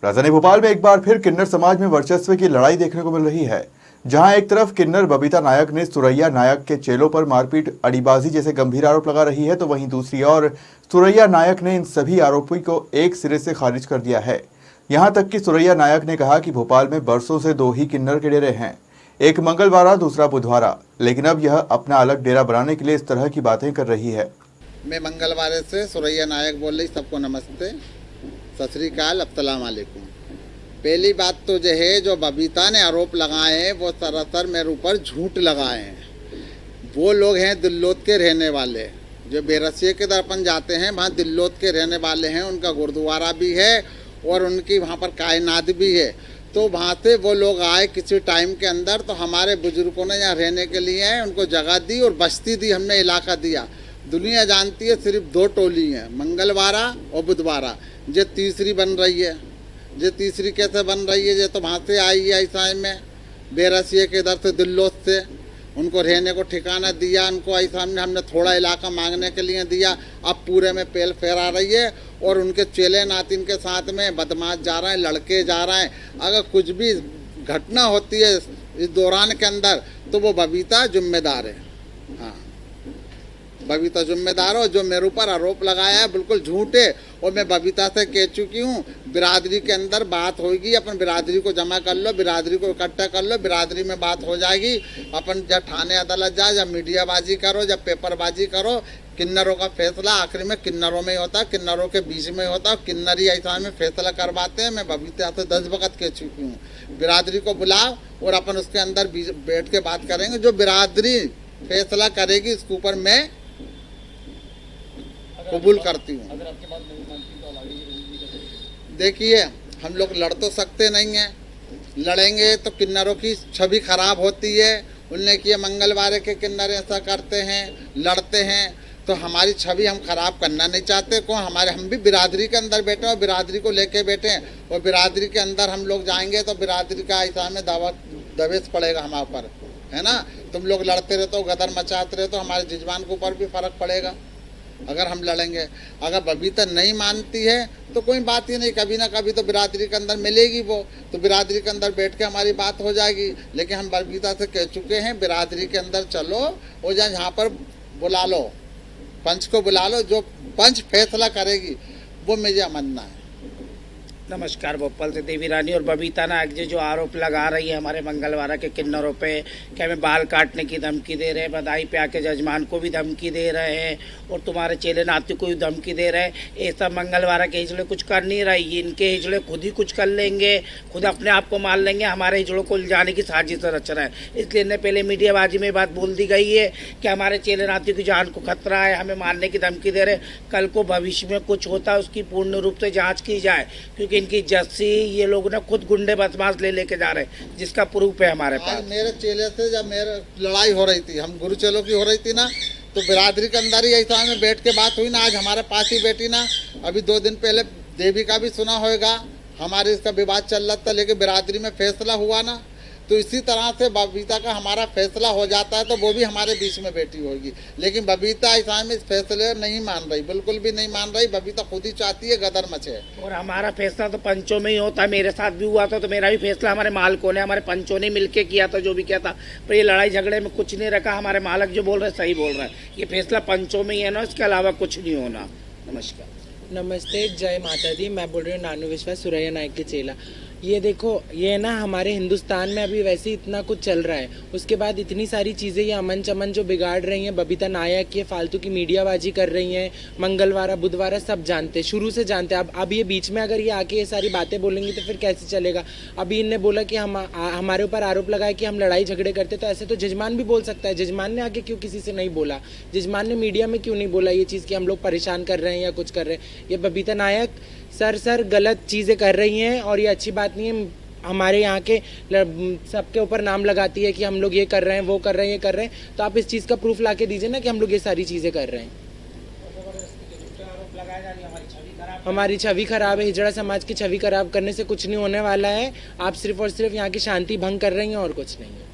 राजधानी भोपाल में एक बार फिर किन्नर समाज में वर्चस्व की लड़ाई देखने को मिल रही है, जहां एक तरफ किन्नर बबीता नायक ने सुरैया नायक के चेलों पर मारपीट, अड़ीबाजी जैसे गंभीर आरोप लगा रही है, तो वहीं दूसरी ओर सुरैया नायक ने इन सभी आरोपों को एक सिरे से खारिज कर दिया है। यहां तक कि सुरैया नायक ने कहा कि भोपाल में बरसों से दो ही किन्नर के डेरे हैं, एक मंगलवारा, दूसरा बुधवारा, लेकिन अब यह अपना अलग डेरा बनाने के लिए इस तरह की बातें कर रही है। मैं मंगलवारे से सुरैया नायक बोल रही। सबको नमस्ते, सत श्री अकाल, अस्सलाम वालेकुम। पहली बात तो यह है, जो बबीता ने आरोप लगाए हैं वो सरासर मेरे ऊपर झूठ लगाए हैं। वो लोग हैं दिल्लोत के रहने वाले, जो बेरसिए के दर्पण जाते हैं वहाँ दिल्लोत के रहने वाले हैं। उनका गुरुद्वारा भी है और उनकी वहाँ पर कायनात भी है। तो वहाँ से वो लोग आए किसी टाइम के अंदर, तो हमारे बुजुर्गों ने यहाँ रहने के लिए उनको जगह दी और बस्ती दी, हमने इलाका दिया। दुनिया जानती है सिर्फ दो टोली हैं, मंगलवारा और बुधवारा। ये तीसरी बन रही है। ये तीसरी कैसे बन रही है? ये तो वहाँ से आई है ईसाई में, बेरसिए के इधर से दिल्लोत से। उनको रहने को ठिकाना दिया, उनको ऐसा हमने थोड़ा इलाका मांगने के लिए दिया। अब पूरे में पेल फहरा रही है और उनके चेले नातिन के साथ में बदमाश जा रहे हैं, लड़के जा रहे हैं। अगर कुछ भी घटना होती है इस दौरान के अंदर तो वो बबीता जिम्मेदार है। हाँ, बबीता जिम्मेदार हो। जो मेरे ऊपर आरोप लगाया है बिल्कुल झूठ है। और मैं बबीता से कह चुकी हूँ, बिरादरी के अंदर बात होगी, अपन बिरादरी को जमा कर लो, बिरादरी को इकट्ठा कर लो, बिरादरी में बात हो जाएगी। अपन जब थाने अदालत जाए, जब मीडियाबाजी करो, जब पेपरबाजी करो, किन्नरों का फैसला आखिर में किन्नरों में ही होता है, किन्नरों के बीच में होता है। किन्नर ही ऐसा में फैसला करवाते हैं। मैं बबीता से 10 वक्त कह चुकी हूँ, बिरादरी को बुलाओ और अपन उसके अंदर बैठ के बात करेंगे। जो बिरादरी फैसला करेगी इसके ऊपर मैं कबूल करती हूँ। देखिए, हम लोग लड़ तो सकते नहीं हैं, लड़ेंगे तो किन्नरों की छवि खराब होती है। उनने किए मंगलवारे के किन्नर ऐसा करते हैं, लड़ते हैं, तो हमारी छवि हम खराब करना नहीं चाहते। हम भी बिरादरी के अंदर बैठे और बिरादरी को लेके बैठे हैं। और बिरादरी के अंदर हम लोग जाएंगे तो बिरादरी का ऐसा में दवेश पड़ेगा हमारे ऊपर, है ना। तुम लोग लड़ते रहते हो, गदर मचाते रहते हो, हमारे जजमान के ऊपर भी फर्क पड़ेगा अगर हम लड़ेंगे। अगर बबीता नहीं मानती है तो कोई बात ही नहीं, कभी ना कभी तो बिरादरी के अंदर मिलेगी वो, तो बिरादरी के अंदर बैठ के हमारी बात हो जाएगी। लेकिन हम बबीता से कह चुके हैं, बिरादरी के अंदर चलो और जहाँ पर बुला लो, पंच को बुला लो, जो पंच फैसला करेगी वो मुझे मानना है। नमस्कार। भोपाल से देवी रानी और बबीता नायक जी जो आरोप लगा रही है हमारे मंगलवारा के किन्नरों पे कि हमें बाल काटने की धमकी दे रहे हैं, बधाई पे आके जजमान को भी धमकी दे रहे हैं और तुम्हारे चेले नाती को भी धमकी दे रहे हैं। ये सब मंगलवारा के हिजड़े कुछ कर नहीं रही, इनके हिजड़े खुद ही कुछ कर लेंगे, खुद अपने आप को मार लेंगे। हमारे हिजड़ों को जाने की साजिश रच रहे हैं। इसलिए इन्हें पहले मीडियाबाजी में बात बोल दी गई है कि हमारे चेले नाती की जान को खतरा है, हमें मारने की धमकी दे रहे। कल को भविष्य में कुछ होता है उसकी पूर्ण रूप से जाँच की जाए, क्योंकि इनकी जस्सी ये लोग ना खुद गुंडे बदमाश लेके जा रहे हैं, जिसका प्रूफ है हमारे पास। मेरे चेले से जब मेरे लड़ाई हो रही थी, हम गुरु चेलों की हो रही थी ना, तो बिरादरी के अंदर ही ऐसा में बैठ के बात हुई ना। आज हमारे पास ही बैठी ना, अभी 2 दिन पहले देवी का भी सुना होगा, हमारे इसका विवाद चल रहा था, लेकिन बिरादरी में फैसला हुआ ना। तो इसी तरह से बबीता का हमारा फैसला हो जाता है तो वो भी हमारे बीच में बैठी होगी। लेकिन बबीता ऐसा में इस फैसले नहीं मान रही, बिल्कुल भी नहीं मान रही। बबीता खुद ही चाहती है गदर मचे। और हमारा फैसला तो पंचों में ही होता है। मेरे साथ भी हुआ था, तो मेरा भी फैसला हमारे मालकों ने, हमारे पंचों ने मिलके किया था, जो भी किया था। पर ये लड़ाई झगड़े में कुछ नहीं रखा। हमारे मालक जो बोल रहे हैं सही बोल रहे हैं, ये फैसला पंचों में ही है ना, इसके अलावा कुछ नहीं होना। नमस्कार। नमस्ते, जय माता दी। मैं बोल रही हूँ नानू विश्वास, सुरैया नायक के चेला। ये देखो, ये ना हमारे हिंदुस्तान में अभी वैसे इतना कुछ चल रहा है, उसके बाद इतनी सारी चीज़ें ये अमन चमन जो बिगाड़ रही हैं। बबीता नायक ये फालतू की मीडियाबाजी कर रही हैं। मंगलवारा बुधवारा सब जानते, शुरू से जानते। अब ये बीच में अगर ये आके ये सारी बातें बोलेंगी तो फिर कैसे चलेगा। अभी इनने बोला कि हमारे ऊपर आरोप लगाया कि हम लड़ाई झगड़े करते, तो ऐसे तो जजमान भी बोल सकता है। जजमान ने आके क्यों किसी से नहीं बोला? जजमान ने मीडिया में क्यों नहीं बोला ये चीज़ कि हम लोग परेशान कर रहे हैं या कुछ कर रहे हैं? ये बबीता नायक सर गलत चीज़ें कर रही हैं और ये अच्छी बात नहीं है। हमारे यहाँ के सबके ऊपर नाम लगाती है कि हम लोग ये कर रहे हैं, वो कर रहे हैं, ये कर रहे हैं। तो आप इस चीज़ का प्रूफ ला के दीजिए ना कि हम लोग ये सारी चीज़ें कर रहे हैं। हमारी छवि खराब है, हिजड़ा समाज की छवि खराब करने से कुछ नहीं होने वाला है। आप सिर्फ और सिर्फ यहाँ की शांति भंग कर रही हैं और कुछ नहीं है।